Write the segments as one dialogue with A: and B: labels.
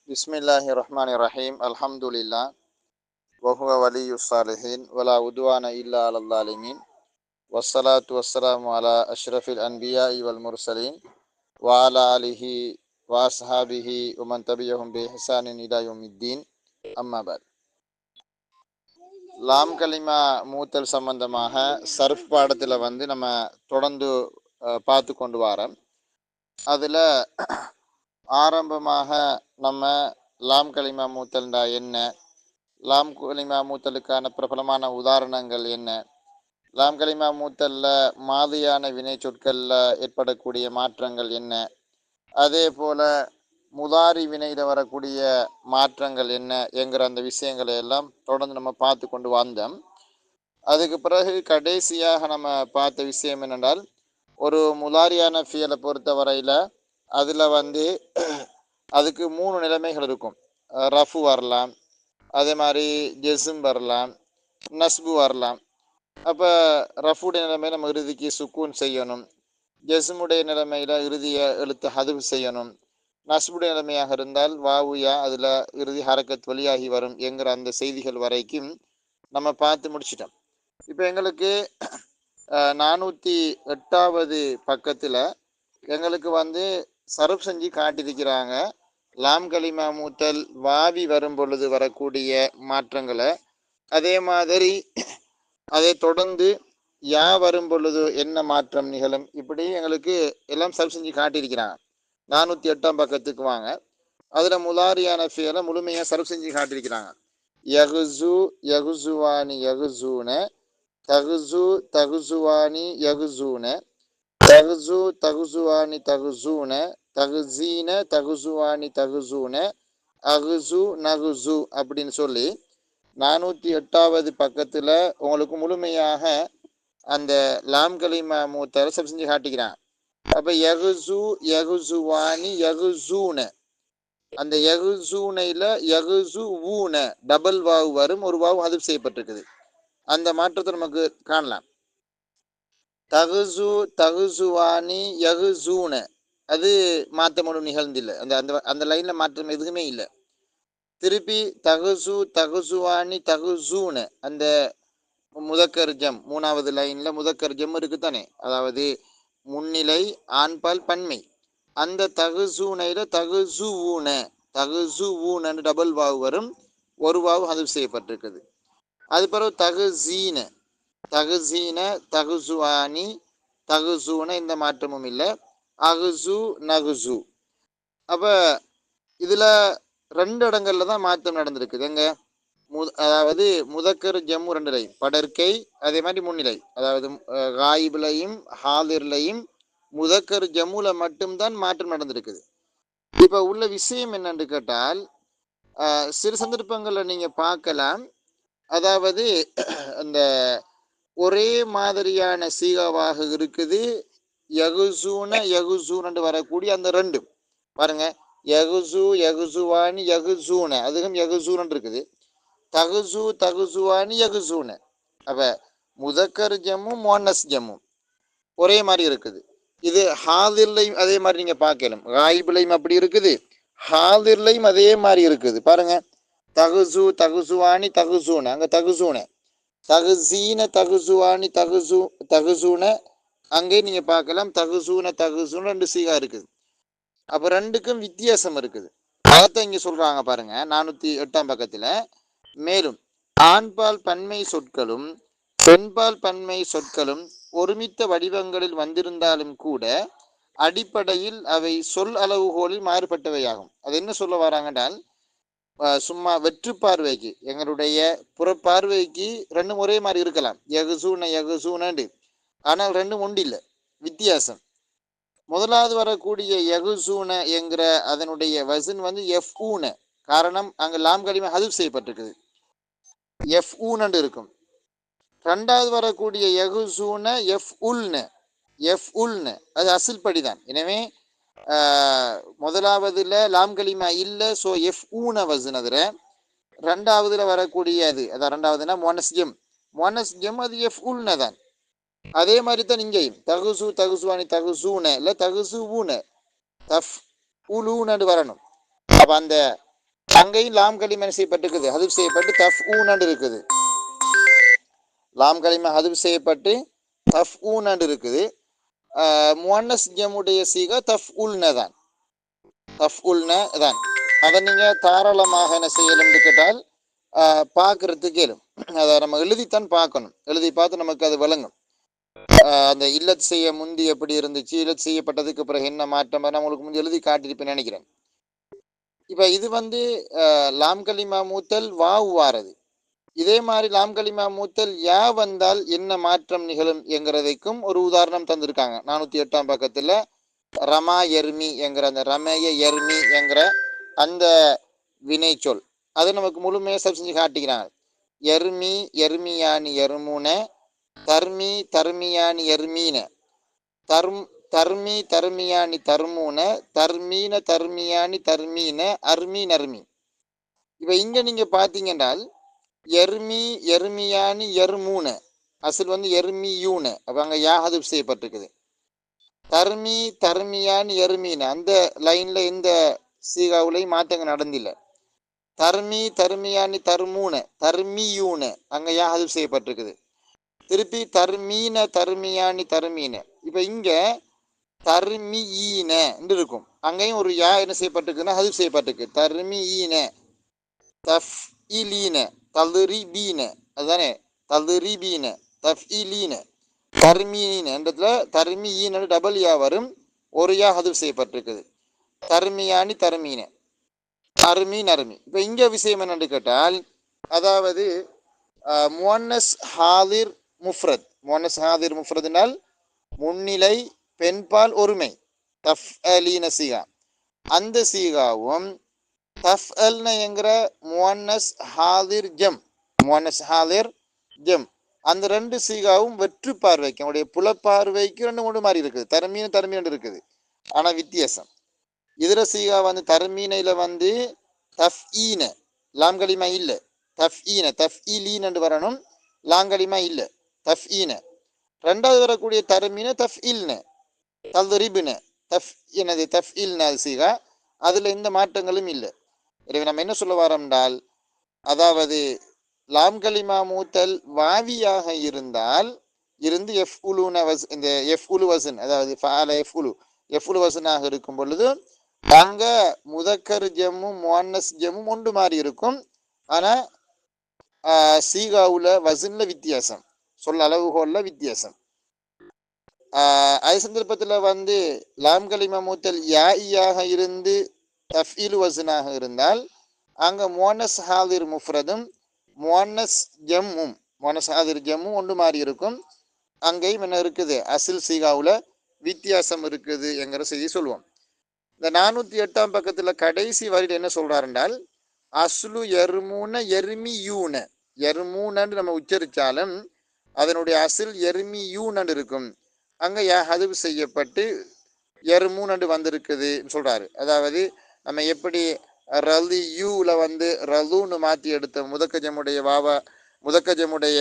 A: பிஸ்மில்லாஹிர்ரஹ்மானிர்ரஹீம். அல்ஹம்துலில்லாஹ் வஹுவ வலியுஸ் ஸாலிஹீன் வலா உத்வான இல்லா அலல் ஸாலிமீன் வஸ்ஸலாத்து வஸ்ஸலாமு அலா அஷ்ரஃபில் அன்பியாஇ வல் முர்சலீன் வ அலா ஆலிஹி வ அஸ்ஹாபிஹி வ மன் தபியஹும் பி இஹ்சானின் இலா யௌமித்தீன். அம்மா பஅத். லாம் கலிமா மூத்தல் சம்பந்தமாக சர்ஃப் பாடத்தில் நம்ம தொடர்ந்து பார்த்து கொண்டு வரோம். அதில் ஆரம்பமாக நம்ம லாம் கலிமா மூத்தல்டா என்ன, லாம் கலிமா மூத்தலுக்கான பிரபலமான உதாரணங்கள் என்ன, லாம் கலிமா மூத்தல்ல மாதியான வினை சொற்களில் ஏற்படக்கூடிய மாற்றங்கள் என்ன, அதே போல முதாரி வினையில் வரக்கூடிய மாற்றங்கள் என்ன என்கிற அந்த விஷயங்களை எல்லாம் தொடர்ந்து நம்ம பார்த்து கொண்டு வந்தோம். அதுக்கு பிறகு கடைசியாக நம்ம பார்த்த விஷயம் என்னென்றால், ஒரு முதாரியான ஃபியலை பொறுத்த வரையில் அதில் அதுக்கு 3 நிலைமைகள் இருக்கும். ரஃபு வரலாம், அதே மாதிரி ஜெஸ்ம் வரலாம், நஸ்பு வரலாம். அப்போ ரஃபுடைய நிலைமையில் நம்ம இறுதிக்கு சுக்கூன் செய்யணும், ஜெஸ்முடைய நிலைமையில் இறுதியை எழுத்து ஹதுஃப் செய்யணும், நஸ்புடைய நிலைமையாக இருந்தால் வாவுயா அதில் இறுதி ஹரக்கத் வழியாகி வரும் என்கிற அந்த செய்திகள் வரைக்கும் நம்ம பார்த்து முடிச்சிட்டோம். இப்போ எங்களுக்கு 408வது பக்கத்தில் எங்களுக்கு சரப் செஞ்சு காட்டியிருக்கிறாங்க லாம் கலிமா மூத்தல் வாவி வரும் பொழுது வரக்கூடிய மாற்றங்களை. அதே மாதிரி அதை தொடர்ந்து யா வரும் பொழுது என்ன மாற்றம் நிகழும், இப்படி எங்களுக்கு எல்லாம் சரப் செஞ்சு காட்டியிருக்கிறாங்க. 408ஆம் பக்கத்துக்கு வாங்க. அதில் முதாரியான ஃபியலை முழுமையாக சரப் செஞ்சு காட்டியிருக்கிறாங்க. யகுசு யகுசுவானி யகுசூன, தகுசு தகுசுவானி யகுசூன, தகுசு தகுசுவானி தகுசூன, தகுசீன தகுசுவானி தகுசூன, அகுசு நகுசு அப்படின்னு சொல்லி 408வது பக்கத்தில் உங்களுக்கு முழுமையாக அந்த லாம் கலிமா மூத்தரை சப் செஞ்சு காட்டிக்கிறான். அப்போ யகுசு யகுசுவானி யகுசூன, அந்த யகுசூனையில் யகுசு ஊன டபுள் வாவு வரும், ஒரு வாவு ஹதுஃப் செய்யப்பட்டிருக்குது. அந்த மாற்றத்தை நமக்கு காணலாம். தகுசு தகுசுவானி யகுசூன அது மாற்றம் ஒன்றும் நிகழ்ந்தில்லை. அந்த அந்த அந்த லைனில் மாற்றம் எதுவுமே இல்லை. திருப்பி தகுசு தகுசுவானி தகுசூன அந்த முதக்கர் ஜம் 3வது லைனில் முதக்கர் ஜம் இருக்குத்தானே, அதாவது முன்னிலை ஆண்பால் பன்மை. அந்த தகுசூனையில் தகுசு ஊன, தகுசு ஊனன்னு டபுள் வாவு வரும், ஒரு வாவு ஹதுஃப் செய்யப்பட்டிருக்குது. அது பிறகு தகுசீன தகுசீன தகுசுவானி தகுசூன இந்த மாற்றமும் இல்லை. அகுசு நகுசு. அப்போ இதில் 2 இடங்கள்ல தான் மாற்றம் நடந்திருக்குது. எங்க அதாவது முதக்கர் ஜம்மு 2 லைன் படற்கை, அதே மாதிரி முன்னிலை, அதாவது காயிபிலையும் ஹாதிர்லையும் முதக்கர் ஜம்முல மட்டும்தான் மாற்றம் நடந்திருக்குது. இப்போ உள்ள விஷயம் என்னன்னு கேட்டால், சிறு சந்தர்ப்பங்களில் நீங்கள் பார்க்கலாம், அதாவது அந்த ஒரே மாதிரியான சீகாவாக இருக்குது யகுசூன யகுசூனு வரக்கூடிய அந்த 2 பாருங்க, யகுசு யகுசுவானி யகுசூன அதுவும் யகுசூனு இருக்குது, தகுசு தகுசுவானி யகுசூன. அப்போ முதக்கர் ஜம்மும் முஅன்னஸ் ஜம்மும் ஒரே மாதிரி இருக்குது. இது ஹாதிர்லையும் அதே மாதிரி நீங்கள் பார்க்கலாம், காயிபிலையும் அப்படி இருக்குது, ஹாதிர்லையும் அதே மாதிரி இருக்குது. பாருங்க, தகுசு தகுசுவானி தகுசூன, அங்கே தகுசூன, தகுசீன தகுசுவானி தகுசூன அங்கே நீங்கள் பார்க்கலாம் தகுசூன தகுசூன 2 சீகா இருக்குது. அப்போ 2க்கும் வித்தியாசம் இருக்குது. அதைத்தான் இங்கே சொல்கிறாங்க பாருங்க 408ஆம் பக்கத்தில். மேலும் ஆண்பால் பன்மை சொற்களும் பெண்பால் பன்மை சொற்களும் ஒருமித்த வடிவங்களில் வந்திருந்தாலும் கூட அடிப்படையில் அவை சொல் அளவுகோலில் மாறுபட்டவையாகும். அது என்ன சொல்ல வராங்கன்றால், சும்மா வெற்று பார்வைக்கு எங்களுடைய புறப்பார்வைக்கு 2 ஒரே மாதிரி இருக்கலாம், யகுசூன யகுசூனண்டு, ஆனால் 2 ஒன்று இல்லை, வித்தியாசம். முதலாவது வரக்கூடிய யகுசூன என்கிற அதனுடைய வசன் எஃப் ஊன, காரணம் அங்கே லாம் கலிமா ஹதுஃப் செய்யப்பட்டிருக்குது, எஃப் ஊனண்டு இருக்கும். 2வது வரக்கூடிய யகுசூன எஃப் உல்ன, எஃப் உல்ன அது அசில் படிதான். எனவே முதலாவதுல லாம் கலிமா இல்லை, ஸோ எஃப் ஊன வசன். அதில் 2வதுல வரக்கூடிய அதான் 2வதுனா முஅன்னஸ் ஜம் அது எஃப் உல்ன தான். அதே மாதிரி தான் இங்கேயும் தகுசு தகுசுவானி தகுசூன இல்லை தகுசு ஊன தஃப் உலூனு வரணும். அப்போ அந்த அங்கேயும் லாம் கலிமா செய்யப்பட்டிருக்குது, ஹதுப் செய்யப்பட்டு தஃப் ஊனண்டு இருக்குது. லாம் கலிமா ஹதுப் செய்யப்பட்டு தஃப் ஊனண்டு இருக்குது. முவன்னஸ் ஜம்முடைய சீகா தஃப் உல்ன தான், தஃப் உல்ன தான். அதை நீங்கள் தாராளமாக என்ன செய்யலும்னு கேட்டால் பார்க்கறதுக்கு கேளும். அதை நம்ம எழுதித்தான் பார்க்கணும், எழுதி பார்த்து நமக்கு அது விளங்கும். அந்த இல்லத் செய்ய முந்தி எப்படி இருந்துச்சு, இல்லத் செய்யப்பட்டதுக்கு பிறகு என்ன மாற்றம், நான் உங்களுக்கு முந்தி எழுதி காட்டியிருப்பேன் நினைக்கிறேன். இப்போ இது வந்து லாம் கலிமா மூத்தல் வாவு வாரது. இதே மாதிரி லாம் கலிமா மூத்தல் யா வந்தால் என்ன மாற்றம் நிகழும் என்கிறதைக்கும் ஒரு உதாரணம் தந்திருக்காங்க 408ஆம் பக்கத்தில். ரமா எர்மி என்கிற அந்த ரமேய எர்மி என்கிற அந்த வினை சொல் அதை நமக்கு முழுமையாக சப் செஞ்சு காட்டிக்கிறாங்க. எர்மி எர்மியானி எர்முன, தர்மி தர்மியானி எர்மீன, தர்மி தர்மியானி தர்மூன, தர்மீன தர்மியானி தர்மீன, அர்மீன் அர்மி. இப்போ இங்கே நீங்கள் பார்த்தீங்கன்றால் எர்மி எர்மியானி எர்மூன, அசல் வந்து எர்மியூன, அப்போ அங்கே யா ஹதுப் செய்யப்பட்டிருக்குது. தர்மி தர்மியானி எர்மீன, அந்த லைனில் எந்த சீகாவுலையும் மாற்றங்க நடந்தில்லை. தர்மி தர்மியானி தர்மூன, தர்மியூன, அங்கே யா ஹதுப் செய்யப்பட்டிருக்குது. திருப்பி தர்மீன தர்மியானி தர்மீன. இப்போ இங்கே தர்மிஈன இருக்கும், அங்கேயும் ஒரு யா என்ன செய்யப்பட்டிருக்குன்னா ஹதுப் செய்யப்பட்டிருக்கு. தர்மிஈன தஃப் இலீன தல்ரிபீன, அதுதானே தல்ரிபீன தஃப்இலீன, தர்மீன என்றதுல தர்மிஈன டபுள் யா வரும், ஒரு யா ஹதுப் செய்யப்பட்டிருக்குது. தர்மியானி தர்மீன, அருமீன் அருமி. இப்போ இங்கே விஷயம் என்னன்னு கேட்டால், அதாவது முவன்னஸ் ஹாதிர் முஃப்ரத், முவன்னஸ் ஹாதிர் முஃப்ரத்னால் முன்னிலை பெண்பால் ஒருமை, தஃப் அலீன சீகா, அந்த சீகாவும் தஃப் அல்ன என்கிற முவன்னஸ் ஹாதிர் ஜம், முவன்னஸ் ஹாதிர் ஜம், அந்த ரெண்டு சீகாவும் வெற்று பார்வைக்கு, அவனுடைய புலப்பார்வைக்கு ரெண்டு மூணு மாதிரி இருக்குது. தர்மீன் தர்மீன் இருக்குது, ஆனால் வித்தியாசம். இதர சீகா வந்து தர்மீனையில் வந்து தஃப்ஈன லாங்கலிமா இல்லை, தஃப்ஈன தஃப்இலீன் என்று வரணும், லாங்கலிமா இல்லை, தஃப்ஈன. ரெண்டாவது வரக்கூடிய தர்மீன தஃப்இல்ன தல்ரிபுன, தஃப் என்னது தஃப்இல்ன அது சீகா, அதில் எந்த மாற்றங்களும் இல்லை. எனவே நம்ம என்ன சொல்ல வரோம்னால், அதாவது லாம் கலிமா மூத்தல் வாவியாக இருந்தால் இருந்து எஃப் உலுன வஸ், இந்த எஃப் உலு வசன், அதாவது ஃபால எஃப் உலு, எஃப் உலு வசனாக இருக்கும் பொழுது அங்க முதக்கர் ஜம்மும் முவன்னஸ் ஜம்மும் ஒன்று மாதிரி இருக்கும். ஆனால் சீகாவுல வசன்ல வித்தியாசம், சொல்ல அளவுகோல்ல வித்தியாசம். அது சந்தர்ப்பத்தில் வந்து லாம் கலிமா மூத்தல் யாஇயாக இருந்து தஃப்இலு வசனாக இருந்தால் அங்கே முவன்னஸ் ஹாதிர் முஃப்ரதும் முவன்னஸ் ஜம்மும், முவன்னஸ் ஹாதிர் ஜம்மும் ஒன்று மாதிரி இருக்கும். அங்கேயும் என்ன இருக்குது, அசில் சீகாவுல வித்தியாசம் இருக்குது என்கிற செய்தி சொல்லுவோம். இந்த 408ஆம் பக்கத்தில் கடைசி வரியில் என்ன சொல்றாருன்றால், அஸ்லு எர்மூன எர்மியூன, எர்மூனன்னு நம்ம உச்சரித்தாலும் அதனுடைய அசில் எர்மியூனன்னு இருக்கும். அங்கே ஹதுப் செய்யப்பட்டு எர்மூனண்டு வந்திருக்குது சொல்றாரு. அதாவது நம்ம எப்படி ரலி யூல வந்து ரலூன்னு மாற்றி எடுத்த முதக்கஜமுடைய முதக்கஜமுடைய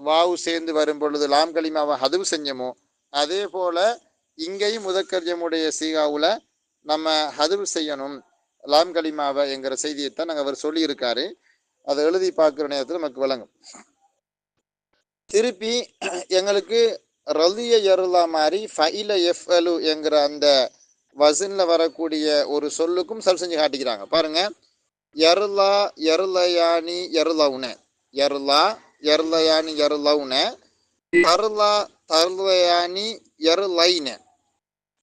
A: வாவு சேர்ந்து வரும் பொழுது லாம் கலிமாவை ஹதுப் செஞ்சமோ, அதே போல இங்கேயும் முதக்கஜமுடைய சீகாவுல நம்ம ஹதுப் செய்யணும் லாம் கலிமாவை என்கிற செய்தியைத்தான் நாங்கள் அவர் சொல்லியிருக்காரு. அதை எழுதி பார்க்குற நேரத்தில் நமக்கு விளங்கும். திருப்பி எங்களுக்கு ரலிய எருளா மாதிரி ஃபைல எஃப் அலு என்கிற அந்த வசன்ல வரக்கூடிய ஒரு சொல்லுக்கும் சல் செஞ்சு காட்டிக்கிறாங்க பாருங்க. எருளா எருளயானி எருளவுன, எருளா எருளயானி எருளவுன, தருளா தருளயானி எருளைன,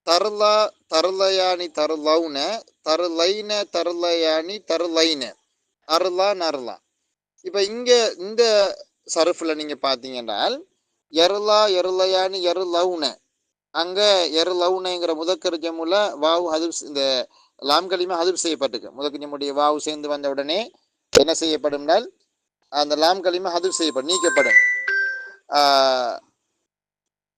A: தருளா தருளயானி தருளவுன, தருளைன தருளயானி தருளைன, அருளா நருளா. இப்போ இங்கே இந்த சருஃபில் நீங்கள் பார்த்தீங்கன்னால் எருளா எருளையானி எருளவுன, அங்கே எருளவுனங்கிற முதக்கர் ஜம்முல வாவு ஹதுப், இந்த லாம் கலிமா ஹதுப் செய்யப்பட்டிருக்கு. முதக்கர் ஜம்முடைய வாவு சேர்ந்து வந்த உடனே என்ன செய்யப்படும்னால் அந்த லாம் கலிமா ஹதுப் செய்யப்படும், நீக்கப்படும்.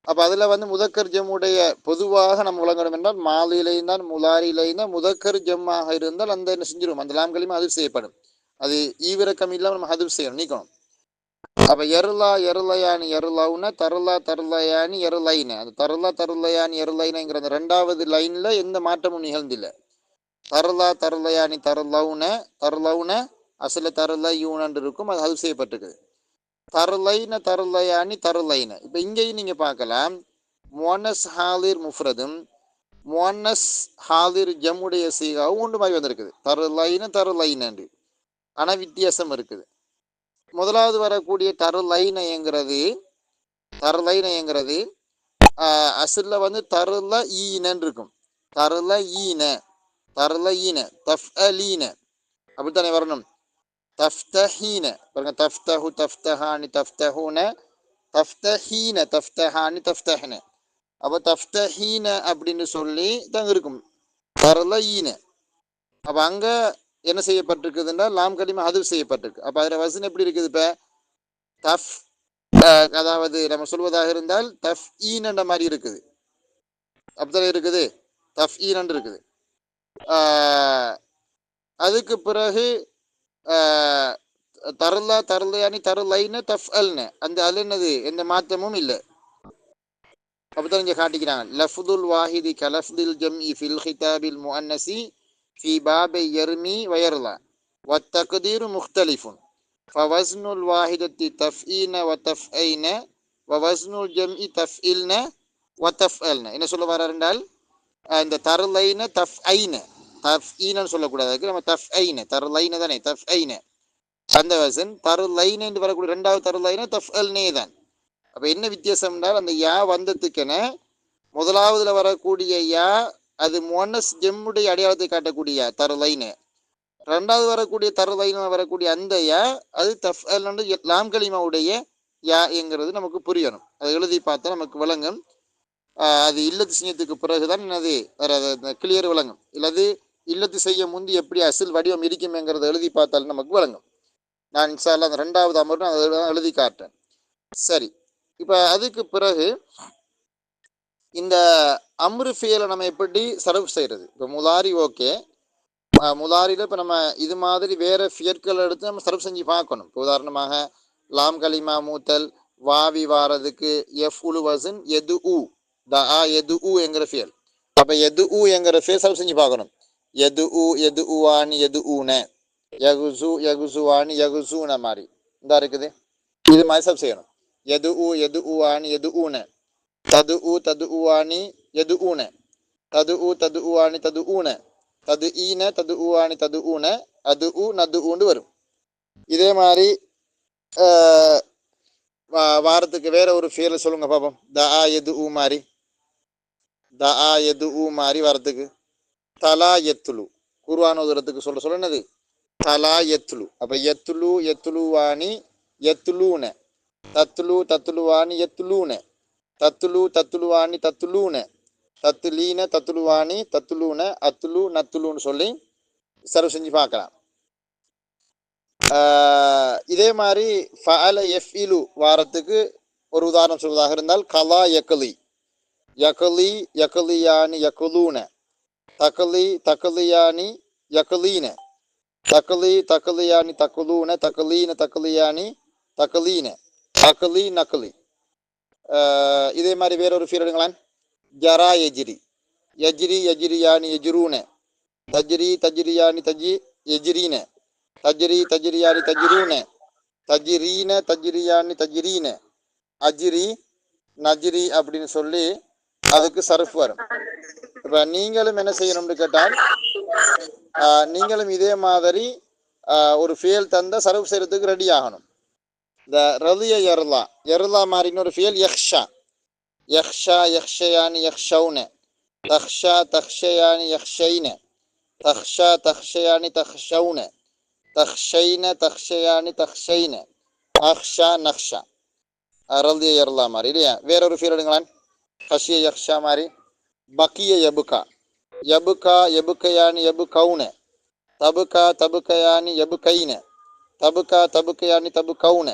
A: அப்போ அதில் வந்து முதக்கர் ஜம்முடைய பொதுவாக நம்ம விளங்கணும் என்றால் மாலிலையும் தான் முலாரிலையும் தான் முதக்கர் ஜம்மாக இருந்தால் அந்த என்ன செஞ்சிடும், அந்த லாம் கலிமா ஹதுப் செய்யப்படும். அது ஈவிரக்கம் இல்லாமல் நம்ம ஹதுப் செய்யணும், நீக்கணும். அப்போ எருளா எருளையானி எருளவுன, தருளா தருளையானி எருளைன, அந்த தருளா தருளையானி எருளைனங்கிற அந்த ரெண்டாவது லைனில் எந்த மாற்றமும் நிகழ்ந்தில்லை. தரலா தரலையானி தரலவுன தரலவுன அசல தரல யூனன்று இருக்கும், அது ஹல் செய்யப்பட்டிருக்குது. தரலைன தரலையானி தரலைன. இப்போ இங்கேயும் நீங்கள் பார்க்கலாம், முவன்னஸ் ஹாலிர் முஃப்ரதும் முவன்னஸ் ஹாலிர் ஜம்முடைய சீகாவும் ஒன்று மாதிரி வந்திருக்குது, தரலைன தரலைனன்று. ஆனால் வித்தியாசம் இருக்குது. முதலாவது வரக்கூடிய தரலைனங்கிறது அசில்ல வந்து தருல ஈனன்னு இருக்கும். தருல ஈன தருல ஈன தஃப் அலீன அப்படித்தானே வரணும். தஃப்தஹீன பாருங்க, தஃப்தஹு தஃப்தஹானி தஃப்தஹூன தஃப்தஹீன தஃப்தஹானி தஃப்தஹன. அப்போ தஃப்தஹீன அப்படின்னு சொல்லி தாங்க இருக்கும் தருல ஈன. அப்போ அங்கே என்ன செய்யப்பட்டிருக்குதுன்னா லாம் கலிமா ஹதுஃப் செய்யப்பட்டிருக்கு. அப்போ அதில் வசன் எப்படி இருக்குது? இப்போ தஃப், அதாவது நம்ம சொல்வதாக இருந்தால் தஃப் ஈனன்ற மாதிரி இருக்குது, அப்படித்தான் இருக்குது, தஃப் ஈனன்று இருக்குது. அதுக்கு பிறகு தரலா தரலையானி தரலைன்னு தஃப் அல்னு அந்த அல் என்னது எந்த மாற்றமும் இல்லை. அப்படித்தான் இங்கே காட்டிக்கிறாங்க. லஃபுதுல் வாஹிதி கலஃபுதில் ஜம்இ ஃபில் ஹிதாபில் முஅன்னசி ஃபி பாபை யர்மி வயர்லா வத்தக்தீரு முக்தலிஃபுன் ஃபவஸ்னுல் வாஹிதத்தி தஃப்ஈன வத்தஃப்ஐன வவஸ்னுல் ஜம்இ தஃப்இல்ன வத்தஃப்அல்ன. என்ன சொல்ல வர்றார் என்றால், இந்த தரலைன தஃப்ஐன தஃப்ஈனன்னு சொல்லக்கூடாது, நம்ம தஃப்ஐன தரலைன தானே தஃப்ஐன அந்த வசன். தருலைன் என்று வரக்கூடிய ரெண்டாவது தருலைன தஃப்அல்னே தான். அப்போ என்ன வித்தியாசம் என்றால், அந்த யா வந்ததுக்கென முதலாவதுல வரக்கூடிய யா அது முவன்னஸ் ஜம்முடைய அடையாளத்தை காட்டக்கூடிய யா தருலைன. ரெண்டாவது வரக்கூடிய தருலைன வரக்கூடிய அந்த யா அது தஃப்அல் லாம் கலிமாவுடைய யா என்கிறது நமக்கு புரியணும். அதை எழுதி பார்த்தா நமக்கு விளங்கும். அது இல்லத்து செய்யத்துக்கு பிறகுதான் அது கிளியர் விளங்கும். இல்லது இல்லத்து செய்ய முந்தி எப்படி அசில் வடிவம் இருக்கும்ங்கிறத எழுதி பார்த்தாலும் நமக்கு விளங்கும். நான் இன்ஷா அல்லாஹ் அந்த ரெண்டாவது அமர்வு அதை எழுதி காட்டுறேன். சரி, இப்போ அதுக்கு பிறகு இந்த அம்ரு ஃபியலை நம்ம எப்படி சர்வ் செய்கிறது? இப்போ முலாரி ஓகே, முலாரியில் இப்போ நம்ம இது மாதிரி வேறு ஃபியற்களை எடுத்து நம்ம சர்வ் செஞ்சு பார்க்கணும். இப்போ உதாரணமாக லாம் கலிமா மூத்தல் வாவி வாரதுக்கு எஃப் உலு வசன் எது ஊ த ஆ எது ஊ என்கிற ஃபியல். அப்போ எது ஊ என்கிற ஃபியல் சர்வ் செஞ்சு பார்க்கணும். எது ஊ எது ஊவானி எது ஊன யகுசு யகுசுவானி யகுசூன மாதிரி இந்த இருக்குது. இது மாதிரி சர்வ் செய்யணும். எது ஊ எது ஊவானி எது ஊன தது ஊ தது ஊவானி எது ஊன தது ஊ தது ஊவானி தது ஊன தது ஈன தது ஊவானி தது ஊன அது ஊ நது ஊண்டு வரும். இதே மாதிரி வாரத்துக்கு வேற ஒரு ஃபியலை சொல்லுங்க பாப்போம். த ஆ எது ஊ மாதிரி, த ஆ எது ஊ மாதிரி வாரத்துக்கு தலா எத்துலு குர்ஆன் ஓதுறதுக்கு சொல்ல என்னது தலா எத்துலு. அப்ப எத்துலு எத்துலுவானி எத்துலூன தத்துலு தத்துலுவானி எத்துலூன தத்துலு தத்துலுவானி தத்துலூன தத்துலீன தத்துலுவானி தத்துலூன அத்துலு நத்துலுன்னு சொல்லி சர்வ் செஞ்சு பார்க்கலாம். இதே மாதிரி ஃபஅல எஃப்இலு வாரத்துக்கு ஒரு உதாரணம் சொல்வதாக இருந்தால் கலா யக்லி யக்லி யக்லியானி யக்லூன தக்லி தக்லியானி யக்லீன தக்லி தக்லியானி தக்லூன தக்லீன தக்லியானி தக்லீன அக்லி நக்லி. இதே மாதிரி வேறொரு ஃபீல் எடுங்களேன். ஜரா எஜிரி யஜ்ரி யஜ்ரியானி யஜ்ரூன தஜ்ரி தஜ்ரியானி தஜி எஜ்ரீன தஜ்ரி தஜ்ரியானி தஜ்ரூன தஜ்ரீன தஜ்ரியானி தஜ்ரீன அஜ்ரி நஜ்ரி அப்படின்னு சொல்லி அதுக்கு சர்ஃப் வரும். இப்போ நீங்களும் என்ன செய்யணும்னு கேட்டால், நீங்களும் இதே மாதிரி ஒரு ஃபேல் தந்த சர்வ் செய்யறதுக்கு ரெடி ஆகணும். இந்த ரலிய எர்லா எர்லா மாதிரி இன்னொரு ஃபேல் யக்ஷா யக்ஷா யக்ஷயானி யக்ஷவுன தக்ஷா தக்ஷயானி யக்ஷைன தக்ஷா தக்ஷயானி தக்ஷவுன தக்ஷைன தக்ஷயானி தக்ஷைன அக்ஷா நக்ஷா ரலிய எர்லா மாதிரி இல்லையா? வேறொரு ஃபேல் எடுங்களேன். ஹஷிய யக்ஷா மாதிரி பக்கிய யபுகா யபுகா யபுகையானி யபுகவுன தபுகா தபுகையானி யபுகைன தபுகா தபுகையானி தபுகவுன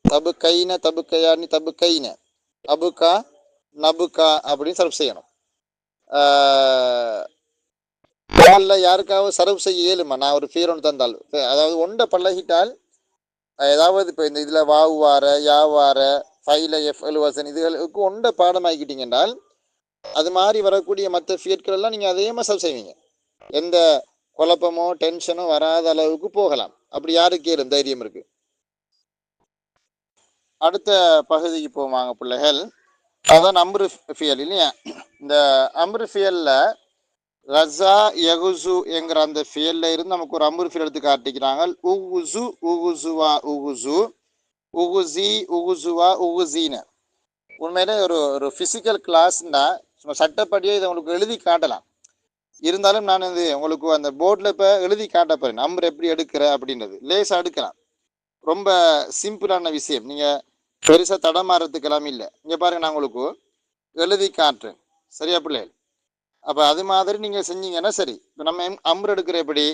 A: தபுகைன தபுகையானி தபுகைன அபுகா நபுகா அப்படின்னு சர்வ் செய்யணும். யாருக்காவது சர்வ் செய்ய இயலுமா? நான் ஒரு ஃபீர் ஒன்று தந்தால், அதாவது ஒன்றை பழகிட்டால், ஏதாவது இப்போ இந்த இதில் வாவு வார யா வார ஃபைல எஃப் வசன் இதுகளுக்கு ஒன்றை பாடமாக்கிட்டீங்க என்றால் அது மாதிரி வரக்கூடிய மற்ற ஃபியட்கள் எல்லாம் நீங்கள் அதே மாதிரி சர்வ் செய்வீங்க. எந்த குழப்பமோ டென்ஷனோ வராத அளவுக்கு போகலாம். அப்படி யாருக்கு ஏறும் தைரியம் இருக்கு? அடுத்த பகுதிக்கு போவாங்க பிள்ளைகள். அதான் அம்ரு ஃபியல் இல்லையா? இந்த அம்ரு ஃபியல்ல ரஸா யகுசு என்கிற அந்த ஃபியல்ல இருந்து நமக்கு ஒரு அம்ரு ஃபியல் எடுத்து காட்டிக்கிறாங்க. உகுசு உகுசுவா உகுசு உகுசி உகுசுவா உகுசீன. உண்மையிலே ஒரு ஒரு ஃபிசிக்கல் கிளாஸ்னா சும்மா சட்டப்படியே இதை உங்களுக்கு எழுதி காட்டலாம். இருந்தாலும் நான் இது உங்களுக்கு அந்த போர்டில் இப்போ எழுதி காட்ட போறேன். நம்பர் எப்படி எடுக்கிற அப்படின்றது லேசாக எடுக்கலாம். ரொம்ப சிம்பிளான விஷயம். நீங்கள் பெருசாக தடமாறதுக்கெல்லாம் இல்லை. இங்கே பாருங்க, நான் உங்களுக்கு எழுதி காட்டுறேன். சரியா பிள்ளைகள்? அப்போ அது மாதிரி நீங்கள் செஞ்சீங்கன்னா சரி. இப்போ நம்ம அம்ரு எடுக்கிற எப்படி?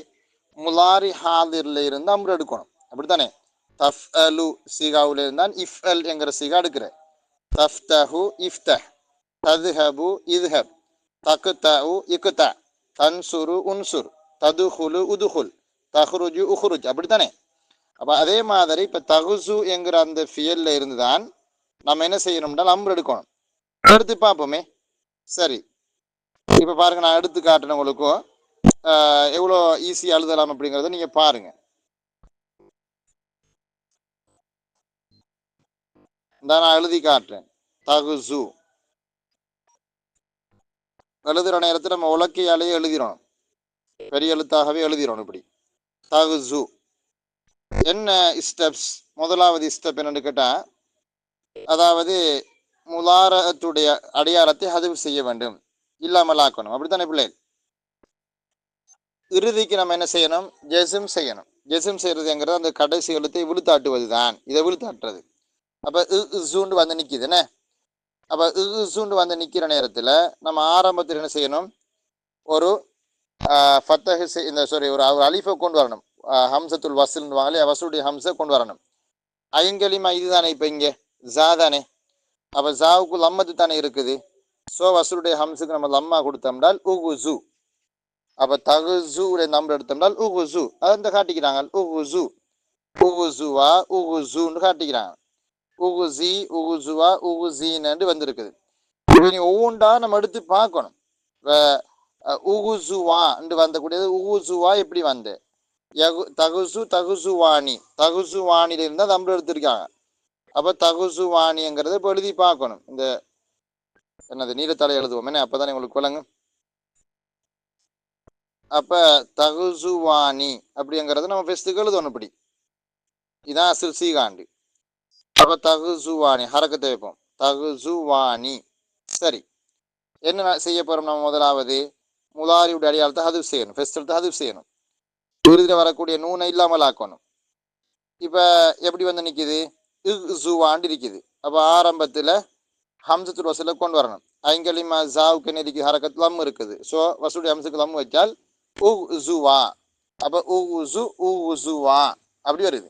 A: முலாரி ஹாதிரில் இருந்து அம்ரு எடுக்கணும். அப்படித்தானே? தஃப் அலு சிகாவில் இருந்தால் இஃப் அல் என்கிற சிகா எடுக்கிறேன். தஃப்தஹு இஃப்தஹ், ததுஹபு இதுஹப், தகுதஉ இக்குத, தன்சுரு உன்சுர், ததுஹுலு உதுஹுல், தஹ்ருஜு உஹ்ருஜ். அப்படித்தானே? அப்போ அதே மாதிரி இப்போ தகுசு என்கிற அந்த ஃபியல்ல இருந்து தான் நம்ம என்ன செய்யணும்னா அம்ரு எடுக்கணும். எடுத்து பார்ப்போமே. சரி, இப்போ பாருங்க, நான் எடுத்து காட்டுறேன் உங்களுக்கும். எவ்வளோ ஈஸியாக எழுதலாம் அப்படிங்கிறத நீங்கள் பாருங்க. இந்த நான் எழுதி காட்டுறேன். தகுசு எழுதுகிற நேரத்தில் நம்ம உலக்கையாலேயே எழுதிடணும். பெரிய எழுத்தாகவே எழுதிடணும். இப்படி தகுசு என்ன ஸ்டெப்ஸ்? முதலாவது ஸ்டெப் என்னன்னு கேட்டால், அதாவது முலாரத்துடைய அடையாளத்தை ஹதுஃப் செய்ய வேண்டும், இல்லாமல் ஆக்கணும். அப்படித்தானே பிள்ளை? இறுதிக்கு நம்ம என்ன செய்யணும்? ஜெசும் செய்யணும். ஜெசும் செய்யறதுங்கிறது அந்த கடைசி எழுத்தை விழுத்தாட்டுவது தான். இதை விழுத்தாட்டுறது. அப்போ இசூண்டு வந்து நிற்கிது என்ன? அப்போ இசூண்டு வந்து நிற்கிற நேரத்தில் நம்ம ஆரம்பத்தில் என்ன செய்யணும்? ஒரு ஃபத்தஹ் இந்த ஒரு அலிஃபை கொண்டு வரணும். ஹம்சத்துல் வசல்னு வாங்கலே, வசூடைய ஹம்சை கொண்டு வரணும். ஐங்கலிமா இதுதானே? இப்போ இங்கே ஜா தானே? அப்போ ஜாவுக்கு லம்மது தானே இருக்குது. ஸோ வசூலுடைய ஹம்ஸுக்கு நம்ம லம்மா கொடுத்தோம்னால் உகுசு. அப்போ தகுசூடைய நம்பர் எடுத்தோம்னால் உகுசு. அதை காட்டிக்கிறாங்க. உகுசு உகுசுவா உகுசுன்னு காட்டிக்கிறாங்க. உகுசி உகுசுவா உகுசீன்னு வந்திருக்குது. இப்போ நீ ஒவ்வொன்றா நம்ம எடுத்து பார்க்கணும். உகுசுவான்னு வந்தக்கூடியது உகுசுவா எப்படி வந்து தகுசு தகுசுவாணி, தகுசுவாணியில இருந்தால் நம்பர் எடுத்திருக்காங்க. அப்போ தகுசுவாணிங்கிறத இப்போ எழுதி பார்க்கணும். இந்த என்னது நீலத்தலை எழுதுவோம் என்ன? அப்போ தானே உங்களுக்கு விளங்கும். அப்போ தகுசுவாணி அப்படிங்கிறது நம்ம ஃபெஸ்ட்டுக்கு எழுதணும். இப்படி இதான் அசில் சீகாண்டு. அப்போ தகுசுவாணி ஹரக்கத்தை வைப்போம். தகுசுவாணி. சரி, என்ன செய்ய போகிறோம்? நம்ம முதலாவது முலாரியுடைய அடையாளத்தை ஹதுஃப் செய்யணும். ஃபெஸ்ட் எடுத்து ஹதுஃப் செய்யணும். இறுதியில் வரக்கூடிய நூனை இல்லாமல் ஆக்கணும். இப்போ எப்படி வந்து நிற்கிது? இசுவாண்டு இருக்குது. அப்போ ஆரம்பத்தில் ஹம்சத்துல் வசூலை கொண்டு வரணும். ஐங்கலிமா ஜாவுக்கு என்ன இருக்குது? ஹரக்கத் லம் இருக்குது. ஸோ வசூடைய ஹம்சுக்கு லம் வச்சால் உசுவா. அப்போ உசு உசுவா அப்படி வருது.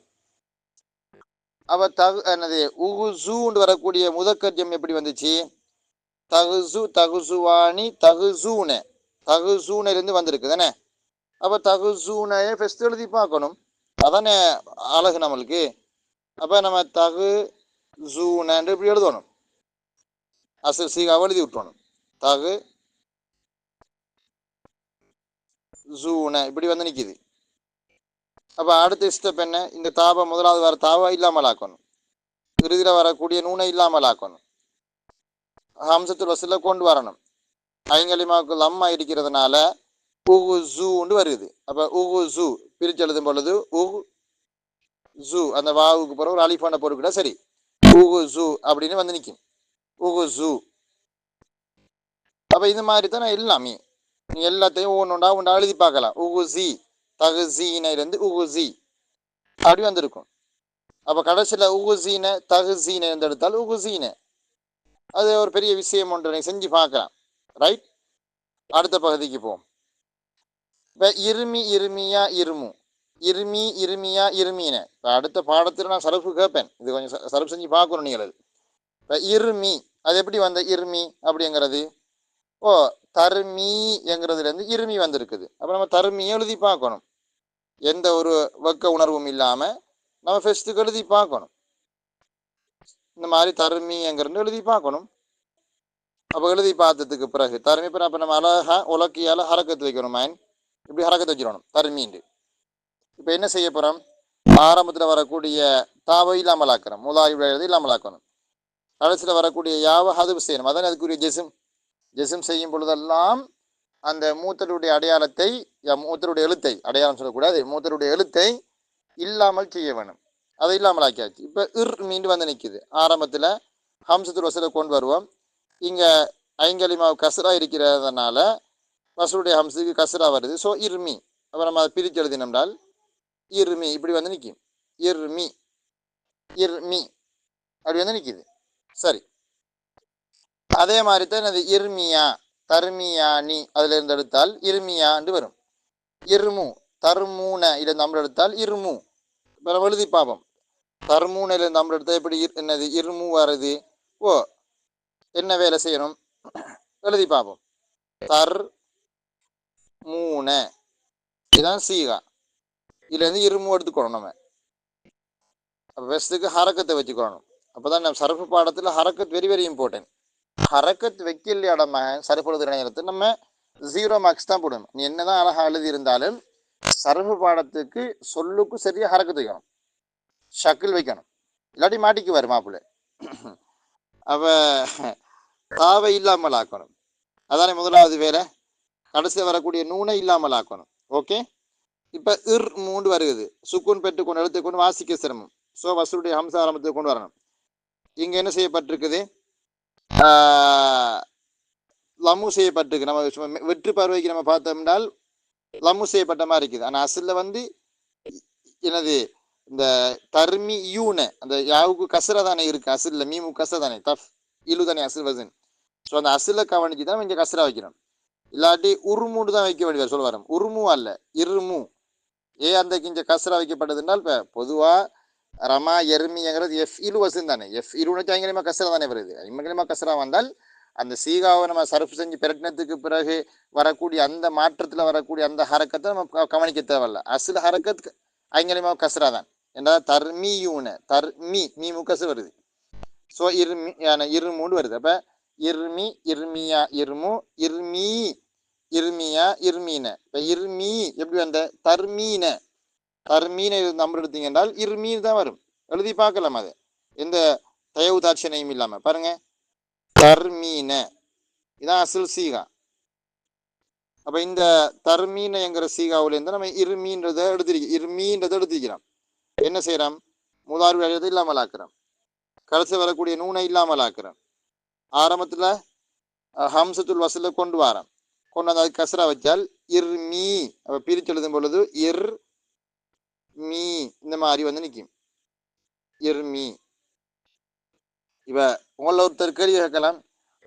A: அப்போ என்னது உகுசூண்டு வரக்கூடிய முதற்கர்ஜம் எப்படி வந்துச்சு? தகுசு தகுசுவாணி தகுசூனே, தகுசூனிலிருந்து வந்திருக்கு தானே? அப்போ தகுசூனையே ஃபஸ்ட் எழுதி பார்க்கணும். அதானே அழகு நம்மளுக்கு. அப்போ நம்ம தகுசூனன்று இப்படி எழுதணும். அசல் சீகாவை எழுதி விட்டணும். தகு ஜூன இப்படி வந்து நிற்கிது. அப்போ அடுத்த ஸ்டெப் என்ன? இந்த தாபை முதலாவது வர தாவா இல்லாமல் ஆக்கணும். இறுதியில் வரக்கூடிய நூனை இல்லாமல் ஆக்கணும். ஹம்சத்துல் வசூல கொண்டு வரணும். ஐங்கலிமாவுக்கு லம்மா இருக்கிறதுனால உகுசூன்னு வருது. அப்போ உகுசு பிரித்து எழுதும் பொழுது உகு அந்த வாவுக்கு பிறகு ஒரு அலிஃபான பொருட்கிட்ட சரி உகுசு அப்படின்னு வந்து நிற்கும். உகுசு. அப்போ இது மாதிரி தான் எல்லாமே நீ எல்லாத்தையும் ஒன்றா ஒன்றா எழுதி பார்க்கலாம். உகுசி தகுசீனிலிருந்து உகுசி அப்படி வந்திருக்கும். அப்போ கடைசியில் உகுசீனை தகுசீனை இருந்து எடுத்தால் உகுசீனை. அது ஒரு பெரிய விஷயம் ஒன்று செஞ்சு பார்க்கலாம். ரைட், அடுத்த பகுதிக்கு போவோம். இப்போ இருமி இருமியா இருமு, இருமி இருமியா இருமீன. இப்போ அடுத்த பாடத்தில் நான் சரப்பு கேட்பேன். இது கொஞ்சம் சரப்பு செஞ்சு பார்க்கணும் நீங்கள். இப்போ இருமி அது எப்படி வந்த இருமி அப்படிங்கிறது? ஓ, தருமி என்கிறதுலேருந்து இருமி வந்திருக்குது. அப்போ நம்ம தருமியை எழுதி பார்க்கணும். எந்த ஒரு வெக்க உணர்வும் இல்லாமல் நம்ம ஃபெஸ்ட்டுக்கு எழுதி பார்க்கணும். இந்த மாதிரி தருமிங்கிறது எழுதி பார்க்கணும். அப்போ எழுதி பார்த்ததுக்கு பிறகு தருமி அப்போ நம்ம அழகா உலக்கியால் ஹரக்கத்து வைக்கணும். மைன் இப்படி ஹரக்கத்தை வச்சிடணும் தர்மீண்டு. இப்போ என்ன செய்ய போகிறோம், ஆரம்பத்தில் வரக்கூடிய தாவை இல்லாமல் ஆக்கிறோம், முலாரி எழுதி இல்லாமல் ஆக்கணும். கடைசியில் வரக்கூடிய யாவை ஹதுப் செய்யணும், அதான் அதுக்குரிய ஜெசும். ஜெசும் செய்யும் பொழுதெல்லாம் அந்த மூத்தருடைய அடையாளத்தை, மூத்தருடைய எழுத்தை, அடையாளம் சொல்லக்கூடாது, மூத்தருடைய எழுத்தை இல்லாமல் செய்ய வேணும். அதை இல்லாமல் ஆக்கியாச்சு. இப்போ மீண்டு வந்து நிற்குது. ஆரம்பத்தில் ஹம்சத்துல் வசலை கொண்டு வருவோம். இங்கே ஐங்கலிமாவு கசரா இருக்கிறதுனால வசலுடைய ஹம்சுக்கு கசரா வருது. ஸோ இர்மி. அப்புறம் நம்ம அதை பிரித்து எழுதினோம்னால் இர்மி இப்படி வந்து நிற்கும். இர்மி இர்மி அப்படி வந்து நிற்கிது. சரி, அதே மாதிரி தான் அது இர்மியா தர்மியானி அதுல இருந்து எடுத்தால் இர்மியான்னு வரும். இர்மு தர்மூன இதில் நம்ம எடுத்தால் இர்மு. நம்ம எழுதி பார்ப்போம். தர்மூனையில நம்ம எடுத்தால் எப்படி என்னது இர்மு வருது. ஓ, என்ன வேலை செய்யணும் எழுதி பார்ப்போம். தர் மூன இதுதான் சீகா. இதுலேருந்து இருமு எடுத்துக்கணும். நம்ம அப்போ வெஸ்ட்டுக்கு ஹரக்கத்தை வச்சுக்கணும். அப்போ தான் நம்ம சரப்பு பாடத்தில் ஹரக்கத் வெரி வெரி இம்பார்ட்டன்ட். ஹரக்கத் வைக்கலையாடம சரப்பு எழுதுகிற நேரத்தில் நம்ம 0 மார்க்ஸ் தான் போடணும். நீ என்னதான் அழகாக எழுதி இருந்தாலும் சரப்பு பாடத்துக்கு சொல்லுக்கு சரியாக ஹரக்கத்து வைக்கணும், ஷக்கில் வைக்கணும், இல்லாட்டி மாட்டிக்குவார் மாப்பிள்ளை. அப்போ தாவை இல்லாமல் ஆக்கணும், அதானே முதலாவது வேலை. கடைசியில் வரக்கூடிய நூனை இல்லாமல் ஆக்கணும். ஓகே, இப்போ மூண்டு வருகிறது. சுக்குன் பெற்றுக்கொண்டு எடுத்துக்கொண்டு வாசிக்க சிரமம். ஸோ வசூலுடைய ஹம்ச ஆரம்பத்தை கொண்டு வரணும். இங்கே என்ன செய்யப்பட்டிருக்குது, லம்மு செய்யப்பட்டிருக்கு. நம்ம வெற்று பார்வைக்கு நம்ம பார்த்தோம்னால் லம்மு செய்யப்பட்ட மாதிரி இருக்குது. ஆனால் அசிலில் வந்து என்னது இந்த தர்மி யூனை அந்த யாவுக்கு கசரா தானே இருக்குது. அசிலில் மீமு கசரா தானே, தஃப் இலு தானே அசில் வசன். ஸோ அந்த அசிலை கவனிச்சு தான் இங்கே கசரா வைக்கணும். இல்லாட்டி உருமுண்டு தான் வைக்க வேண்டியது சொல்ல வரோம். உருமு அல்ல இருமு. அந்த இங்கே கசரா வைக்கப்பட்டதுனால் இப்போ பொதுவாக ரமா எர்மிங்கிறது எஃப் இலு வசன் தானே. எஃப் இலுன்னு ஐங்கலிமா கசரா தானே வருது. ஐங்கலிமா கசரா வந்தால் அந்த சீகாவை நம்ம சர்ஃப் செஞ்சு பிரட்டினத்துக்கு பிறகு வரக்கூடிய அந்த மாற்றத்தில் வரக்கூடிய அந்த ஹரக்கத்தை நம்ம கவனிக்க தேவையில்ல. அசில் ஹரக்கத் ஐங்கலிமா கசரா தான். ஏன்னா தர்மியூன தர்மி மீ முக்கசு வருது. ஸோ இருமூண்டு வருது. அப்போ இர்மி இர்மியா இர்மு இர்மி இர்மியா இர்மீன. இப்போ இர்மி எப்படி வந்த தர்மீன தர்மீனை நம்பர் எடுத்தீங்க என்றால் இர்மீன் தான் வரும். எழுதி பார்க்கலாம். அது எந்த தயவு தாட்சணையும் இல்லாமல் பாருங்க. தர்மீன இதான் அசில் சீகா. அப்போ இந்த தர்மீனங்கிற சீகாவிலேருந்து நம்ம இருமீன்றதை எடுத்திருக்கிறோம். என்ன செய்யறோம், முதாரி எழுத இல்லாமல் ஆக்குறோம், கடைசி வரக்கூடிய நூனை இல்லாமல் ஆக்குறோம், ஆரம்பத்தில் ஹம்சத்துல் வசல கொண்டு வரோம், கொண்டு வந்து அது கசரா வச்சால் இர்மீ. அப்போ பிரித்து எழுதும் பொழுது இர் மீ இந்த மாதிரி வந்து நிற்கும். இர்மீ. இப்போ உங்களை ஒருத்தர் கேள்வி கேட்கலாம்,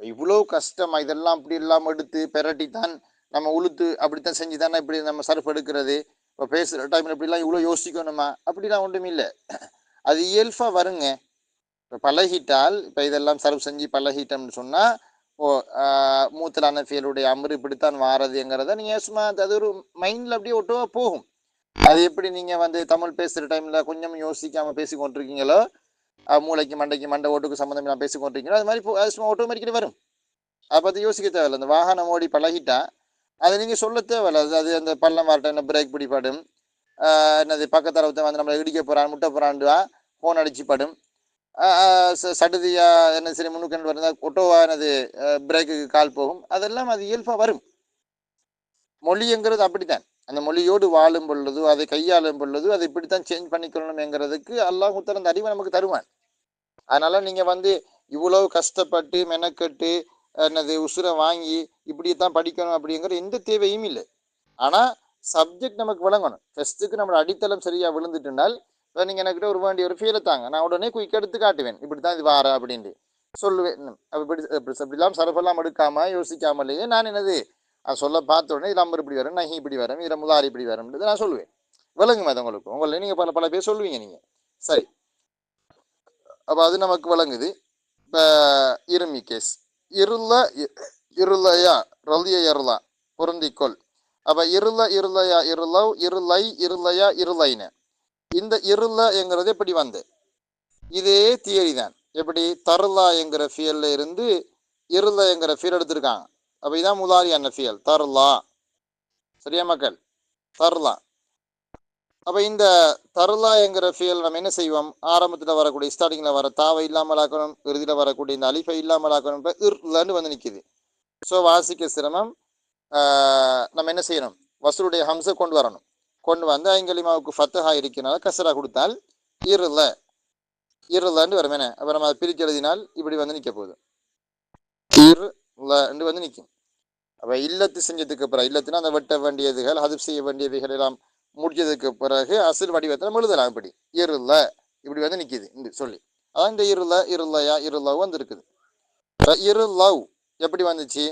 A: இவ்வளோ கஷ்டமா இதெல்லாம் அப்படி இல்லாமல் எடுத்து பெரட்டித்தான் நம்ம உளுத்து அப்படித்தான் செஞ்சு தானே இப்படி நம்ம சர்ஃப் எடுக்கிறது, இப்போ பேசுகிற டைமில் இப்படிலாம் இவ்வளோ யோசிக்கணுமா? அப்படிலாம் ஒன்றும் இல்லை. அது இயல்பாக வருங்க. இப்போ பழகிட்டால், இப்போ இதெல்லாம் சர்வ் செஞ்சு பழகிட்டோம்னு சொன்னால் மூத்தலான ஃபீலுடைய அமரு இப்படித்தான் வாரதுங்கிறத நீங்கள் சும்மா அது ஒரு மைண்டில் அப்படியே ஒட்டுவா போகும். அது எப்படி நீங்கள் வந்து தமிழ் பேசுகிற டைமில் கொஞ்சம் யோசிக்காமல் பேசி கொண்டிருக்கீங்களோ, மூளைக்கு மண்டைக்கு மண்டை ஓட்டுக்கு சம்மந்தம் இல்லாமல் பேசி கொண்டிருக்கீங்களோ, அது மாதிரி அது சும்மா ஆட்டோமேட்டிக்கலி வரும். அதை பற்றி யோசிக்க தேவையில்லை. அந்த வாகனம் ஓடி பழகிட்டா அதை நீங்கள் சொல்ல தேவையில்லை. அது அந்த பள்ளம் வரட்டும், என்ன பிரேக் பிடிப்படும், என்னது பக்கத்தரவத்தை வந்து நம்மளை இடிக்க போகிறான் முட்டை போகிறான்டுவா ஃபோன் அடிச்சு படும், சடுதியா என்ன சரி முன்னுக்கண்டு வருந்தா ஒட்டோவா என்னது பிரேக்குக்கு கால் போகும். அதெல்லாம் அது இயல்பாக வரும். மொழிங்கிறது அப்படித்தான். அந்த மொழியோடு வாழும் பொழுது, அதை கையாளும் பொழுது அதை இப்படித்தான் சேஞ்ச் பண்ணிக்கொள்ளணுங்கிறதுக்கு அல்லாஹ் முத்தர் அந்த அறிவை நமக்கு தருவான். அதனால நீங்கள் வந்து இவ்வளவு கஷ்டப்பட்டு மெனக்கட்டு என்னது உசுரை வாங்கி இப்படித்தான் படிக்கணும் அப்படிங்கிற எந்த தேவையும் இல்லை. ஆனால் சப்ஜெக்ட் நமக்கு விளங்கணும். ஃபஸ்ட்டுக்கு நம்மளோட அடித்தளம் சரியாக விழுந்துட்டுனால் நீங்கள் எனக்கிட்ட ஒரு வேண்டிய ஒரு ஃபீலை தாங்க, நான் உடனே குயிக் எடுத்து காட்டுவேன், இப்படி தான் இது வார அப்படின்ட்டு சொல்லுவேன். அப்படிலாம் சரஃபெல்லாம் எடுக்காமல் யோசிக்காமலேயே நான் என்னது அது சொல்ல பார்த்த உடனே இது நம்பர் இப்படி வரும், நகி இப்படி வரும், இதில் முதாரி இப்படி வரும்ன்றது நான் சொல்லுவேன். விளங்குமா அது உங்களுக்கு? உங்களை நீங்கள் பல பேர் சொல்லுவீங்க நீங்கள். சரி, அப்போ அது நமக்கு விளங்குது. இப்போ இருமி கேஸ் இருளையா ரலிய இருளா பொருந்திக்கொள். அப்போ இருளையா இருளவ் இருளை இருளையா இருளைன. இந்த இருளைங்கிறது எப்படி வந்து இதே தியரி தான். எப்படி தருளா என்கிற ஃபியல்ல இருந்து இருளைங்கிற ஃபியல் எடுத்திருக்காங்க. அப்போ இதான் முதாரியான ஃபியல் தருளா. சரியா மக்கள்? தர்லா. அப்போ இந்த தர்லா என்கிற ஃபியல் நம்ம என்ன செய்வோம், ஆரம்பத்தில் வரக்கூடிய ஸ்டார்டிங்கில் வர தாவை இல்லாமல் ஆக்கணும், இறுதியில் வரக்கூடிய இந்த அலிஃபை இல்லாமல் ஆக்கணும். இப்போ இர்லன்னு வந்து நிற்கிது. ஸோ வாசிக்க சிரமம். நம்ம என்ன செய்யணும், வசூலுடைய ஹம்ஸை கொண்டு வரணும். கொண்டு வந்து ஐங்கலிமாவுக்கு ஃபத்தஹா இருக்கிறனால கசரா கொடுத்தால் இருள இருளன்னு வரும். என்ன அப்போ நம்ம அதை பிரித்து எழுதினால் இப்படி வந்து நிற்க போகுது, இருளன்னு வந்து நிற்கும். அப்போ இல்லத்து செஞ்சதுக்கு பிறகு, இல்லத்துனா அந்த வெட்ட வேண்டியதுகள் அது செய்ய வேண்டியவைகள் எல்லாம் முடிச்சதுக்கு பிறகு அசில் வடிவத்தை நம்ம எழுதலாம். இப்படி இருள இப்படி வந்து நிற்கிது சொல்லி, அதான் இந்த இருள இருளையா இருளவு வந்து இருக்குது. இருளவ் எப்படி வந்துச்சு,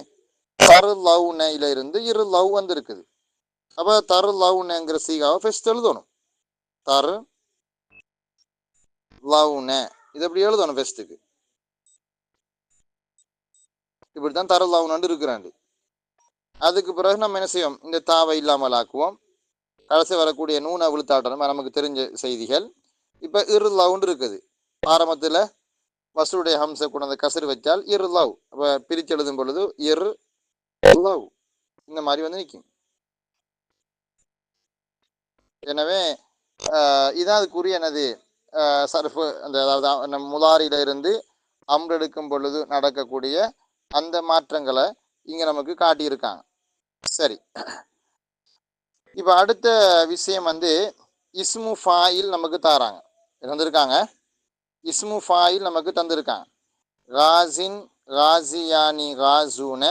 A: தரு லவ்னையில இருந்து இரு லவ் வந்து இருக்குது. அப்போ தரு லவ்னங்கிற சீகாவை ஃபர்ஸ்ட் எழுதணும். தரு லவ்ன இது எப்படி எழுதணும் ஃபர்ஸ்ட்டுக்கு, இப்படித்தான் தரு லவ்னு இருக்கிறாண்டு. அதுக்கு பிறகு நம்ம என்ன செய்வோம், இந்த தாவை இல்லாமல் ஆக்குவோம். கடைசி வரக்கூடிய நூனை விழுத்தாட்டணும், நமக்கு தெரிஞ்ச செய்திகள். இப்போ இரு லவுண்டு இருக்குது. ஆரம்பத்தில் வசூடைய ஹம்சை கொண்டு அந்த கசரு வச்சால் இரு லவ். அப்போ பிரித்து எழுதும் பொழுது இரு லவ் இந்த மாதிரி வந்து நிற்கும். எனவே இதான் அதுக்குரிய என்னது சர்ஃபு, அந்த அதாவது முலாரியில இருந்து அம்ரு எடுக்கும் பொழுது நடக்கக்கூடிய அந்த மாற்றங்களை இங்கே நமக்கு காட்டியிருக்காங்க. சரி, இப்போ அடுத்த விஷயம் வந்து இஸ்மு ஃபாயில் நமக்கு தாராங்க, தந்திருக்காங்க. இஸ்மு ஃபாயில் நமக்கு தந்திருக்காங்க. காசின் காசியானி காசூன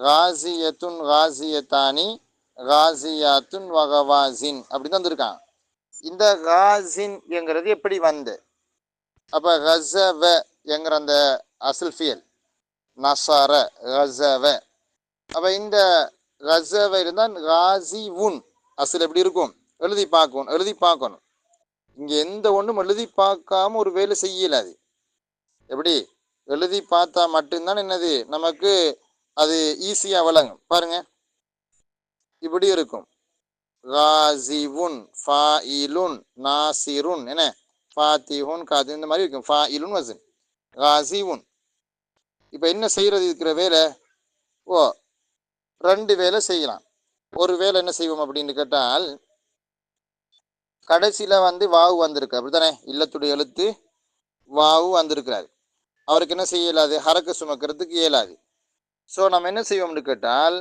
A: காசியத்துன் காசியத்தானி காசியாத்துன் வகவாசின் அப்படி தந்திருக்காங்க. இந்த காசின் என்கிறது எப்படி வந்து, அப்போ கஸவ என்கிற அந்த அசில் ஃபியல் நசார கஸவ. அப்போ இந்த கஸவ இருந்தால் காசி உன் அசில் எப்படி இருக்கும், எழுதி பார்க்கணும். இங்கே எந்த ஒன்றும் எழுதி பார்க்காம ஒரு வேலை செய்யலாது. எப்படி எழுதி பார்த்தா மட்டும்தான் என்னது நமக்கு அது ஈஸியாக விளங்கும். பாருங்க, இப்படி இருக்கும். காசிவுன் ஃபாயிலுன் நாசிருன் என்ன ஃபாத்திஹுன் காது இந்த மாதிரி இருக்கும். ஃபாயிலுன் வசன் காசிவுன். இப்போ என்ன செய்யறது இருக்கிற வேலை, ஓ ரெண்டு வேலை செய்யலாம். ஒரு வேலை என்ன செய்வோம் அப்படின்னு கேட்டால், கடைசியில் வந்து வாவு வந்திருக்கு அப்படித்தானே, இல்லத்துடைய எழுத்து வாவு வந்திருக்கிறாரு. அவருக்கு என்ன செய்ய இயலாது, ஹரக்க சுமக்கிறதுக்கு இயலாது. ஸோ நம்ம என்ன செய்வோம்னு கேட்டால்,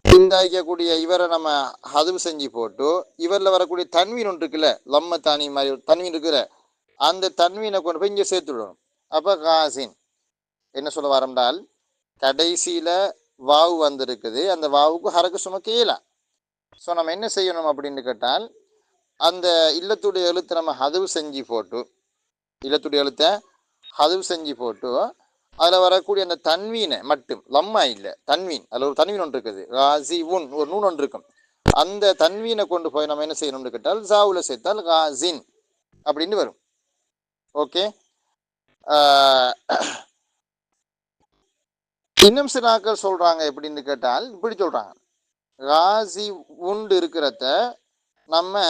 A: இந்த இருக்கக்கூடிய இவரை நம்ம ஹதுவு செஞ்சு போட்டு இவரில் வரக்கூடிய தன்வீன் ஒன்று இருக்குல்ல, லம்ம தானி மாதிரி தன்வீன் இருக்கிற அந்த தன்வீனை கொண்டு போய் இங்கே சேர்த்து விடணும். அப்போ காசின் என்ன சொல்ல வரம்டால், கடைசியில் வாவு வந்திருக்குது, அந்த வாவுக்கு ஹரக்க சுமக்க இயலாம். ஸோ நம்ம என்ன செய்யணும் அப்படின்னு கேட்டால், அந்த இல்லத்துடைய எழுத்தை நம்ம ஹதுவு செஞ்சு போட்டு, இல்லத்துடைய எழுத்தை ஹதுவு செஞ்சு போட்டு அதில் வரக்கூடிய அந்த தன்வீனை மட்டும், லம்மா இல்லை தன்வீன், அதில் ஒரு தன்வீன் ஒன்று இருக்குது, காசி உன் ஒரு நூன் ஒன்று இருக்கும், அந்த தன்வீனை கொண்டு போய் நம்ம என்ன செய்யணும்னு கேட்டால் ஜாவுல சேர்த்தால் காசின் அப்படின்னு வரும். ஓகே, இன்னும் சில ஆக்கள் சொல்றாங்க எப்படின்னு கேட்டால், இப்படி சொல்றாங்க, காசி உண்டு இருக்கிறத நம்ம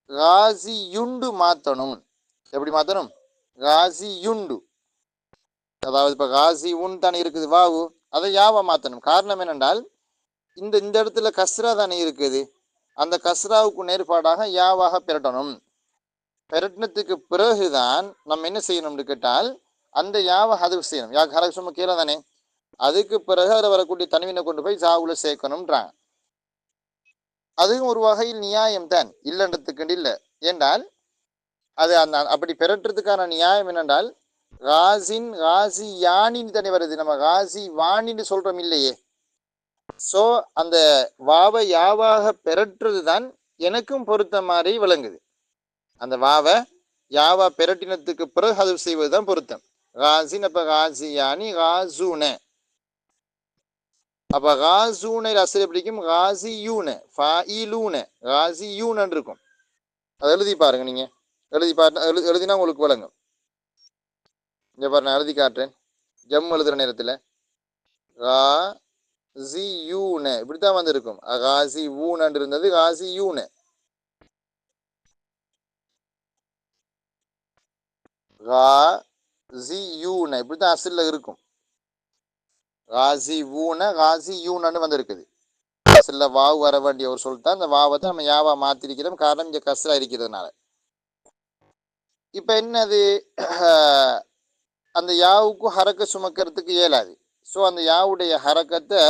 A: காசி யுண்டு மாற்றணும். எப்படி மாற்றணும், காசி யுண்டு, அதாவது இப்போ காசி உன் தானே இருக்குது வாவு, அதை யாவா மாற்றணும். காரணம் என்னென்றால், இந்த இடத்துல கஸ்ரா தானே இருக்குது, அந்த கஸ்ராவுக்கு நேர்பாடாக யாவாக பெரட்டணும். பெரட்டினத்துக்கு பிறகுதான் நம்ம என்ன செய்யணும்னு கேட்டால், அந்த யாவை ஹதுவு செய்யணும். யா ஹரக் சும்மா கீழே தானே, அதுக்கு பிறகு அதில் வரக்கூடிய தனிவினை கொண்டு போய் ஜாவுல சேர்க்கணும்ன்றாங்க. அதுவும் ஒரு வகையில் நியாயம் தான், இல்லைன்றதுக்கு இல்லை. ஏன்றால் அது அந்த அப்படி பெறட்டுறதுக்கான நியாயம் என்னென்றால், காசின் காசி யானின்னு தானே வருது, நம்ம காசி வாணின்னு சொல்றோம் இல்லையே. ஸோ அந்த வாவை யாவாக பெறட்டுறது தான் எனக்கும் பொறுத்த மாதிரி விளங்குது. அந்த வாவை யாவா பெரட்டினத்துக்கு பிறகு அது செய்வது தான் பொருத்தம். காசின் அப்போ காசி யானி காசூன, அப்போ காசூனை அசல் பிடிக்கும் காசி யூன ஃபாயிலூன காசி யூனன்னு இருக்கும். அதை எழுதி பாருங்க, நீங்க எழுதினா உங்களுக்கு விளங்கும். இங்கே பாரு, நான் எழுதி காட்டுறேன். ஜம் எழுதுற நேரத்தில் காசி யூன இப்படித்தான் வந்து இருக்கும். காசி ஊனன்று இருந்தது காசி யூன. காசி யூன இப்படித்தான் அசல்ல இருக்கும். காசி ஊன காசி யூனன்னு வந்து இருக்குது. அசல்ல வாவு வர வேண்டிய ஒரு சொல் தான். அந்த வாவை தான் நம்ம யாவா மாத்திருக்கிறோம். காரணம் இங்க கஸ்ரா இருக்கிறதுனால. இப்ப என்னது அந்த யாவுக்கும் ஹரக்க சுமக்கிறதுக்கு இயலாது. ஸோ அந்த யாவுடைய ஹரக்கத்தை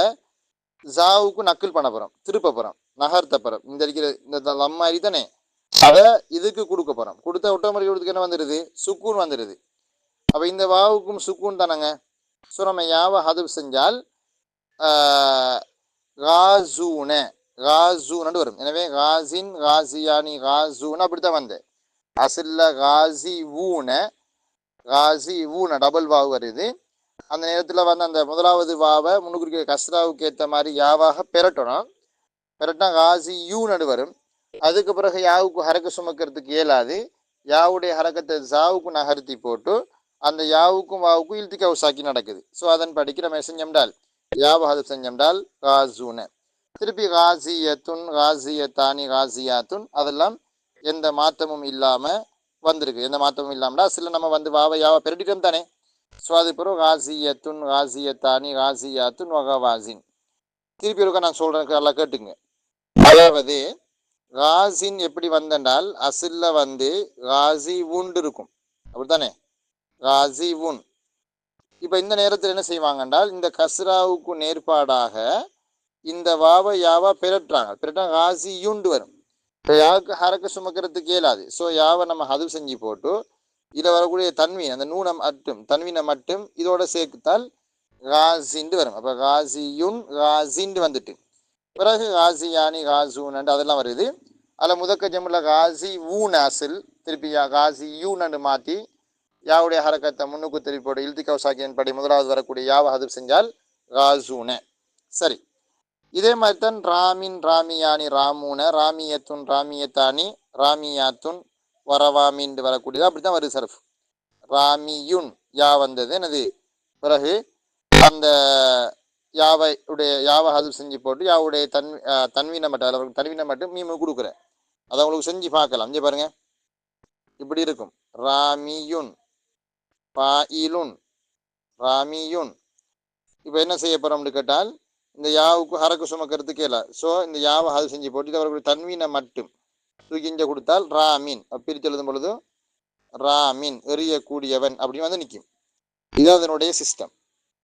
A: ஜாவுக்கு நக்கல் பண்ண போறோம், திருப்ப போறோம், நகர்த்த போறோம். இந்த இருக்கிற இந்த லம்மாரி தானே, அதை இதுக்கு கொடுக்க போறோம். கொடுத்த ஆட்டோமேட்டிக் என்ன வந்துடுது, சுக்கூன் வந்துடுது. அப்ப இந்த வாவுக்கும் சுக்கூன் தானங்க. ஸோ நம்ம யாவை ஹதுப் செஞ்சால் காசூன காசூன்னு வரும். எனவே காசின் காசியானி காசூன் அப்படித்தான் வந்தேன். அசில்ல காசி ஊன டபுள் வாவு வருது. அந்த நேரத்தில் வந்து அந்த முதலாவது வாவை முன்னுக்கு கஸ்ராவுக்கு ஏற்ற மாதிரி யாவாக பெரட்டணும். பெரட்டினா காசி யூன்னு வரும். அதுக்கு பிறகு யாவுக்கு ஹரக்க சுமக்கிறதுக்கு இயலாது. யாவுடைய ஹரக்கத்தை ஜாவுக்கு நகர்த்தி போட்டு அந்த யாவுக்கும் வாவுக்கும் இல்திக்க உசாக்கி நடக்குது. ஸோ அதன் படிக்க நம்ம செஞ்சோம்டால் யாவை அது செஞ்சோம்டால் காசூன. திருப்பி காசியத்துன் காசியத்தானி காசியாத்துன் அதெல்லாம் எந்த மாற்றமும் இல்லாமல் வந்திருக்கு. எந்த மாற்றமும் இல்லாமடா சில நம்ம வந்து வாவை யாவை பெரட்டிட்டோம் தானே. ஸோ அது பிறகு காசியத்துன் காசியத்தானி காசியாத்துன் வகவாசின். திருப்பி இருக்க நான் சொல்றேன், எல்லாம் கேட்டுங்க. அதாவது காசின் எப்படி வந்தென்றால் அசில்ல வந்து காசி உண்டு இருக்கும், அப்படித்தானே, காசி உன். இப்ப இந்த நேரத்தில் என்ன செய்வாங்க என்றால் இந்த கஸ்ராவுக்கு நேர்பாடாக இந்த வாவை யாவா பெரட்டுறாங்க. காசி யூண்டு வரும். இப்போ யாவுக்கு ஹரக்க சுமக்கிறதுக்கு இயலாது. ஸோ யாவை நம்ம ஹது செஞ்சு போட்டு இதில் வரக்கூடிய தன்வீன் அந்த நூனம் மட்டும் தன்வீனை மட்டும் இதோட சேர்த்தால் காசின்னு வரும். அப்போ காசியுன் காசின்னு வந்துட்டு பிறகு காசியானி காசூன் அதெல்லாம் வருது. அதில் முதக்க ஜம்முல காசி ஊன் அசில் திருப்பி காசி யூன்னு மாற்றி யாவுடைய ஹரக்கத்தை முன்னுக்கு திருப்பி போட்டு இல்திகவுசாக்கியின் படி முதலாவது வரக்கூடிய யாவை ஹது செஞ்சால் காசூன. சரி, இதே மாதிரி தான் ராமின் ராமியானி ராமூன ராமியத்துன் ராமியத்தானி ராமியாத்துன் வரவாமின் வரக்கூடியது. அப்படித்தான் வருது சர்ஃப். ராமியுன் யா வந்தது என்னது, பிறகு அந்த யாவை ஹது செஞ்சு போட்டு யாவுடைய தன்வீனை மட்டும் அதில் தன்வீனை மட்டும் மீமு கொடுக்குறேன். அதை உங்களுக்கு செஞ்சு பார்க்கலாம். இங்கே பாருங்க, இப்படி இருக்கும். ராமியுன் பாயிலுன் ராமியுன். இப்போ என்ன செய்ய போறோம்னு கேட்டால் இந்த யாவுக்கு ஹரக்கு சுமக்கிறதுக்கு இல்லை. ஸோ இந்த யாவை ஹது செஞ்சு போட்டு அவர்களுடைய தன்வீனை மட்டும் தூக்கிஞ்ச கொடுத்தால் ராமின் பிரித்து எழுதும் பொழுது ராமின் எறியக்கூடியவன் அப்படின்னு வந்து நிற்கும். இது அதனுடைய சிஸ்டம்.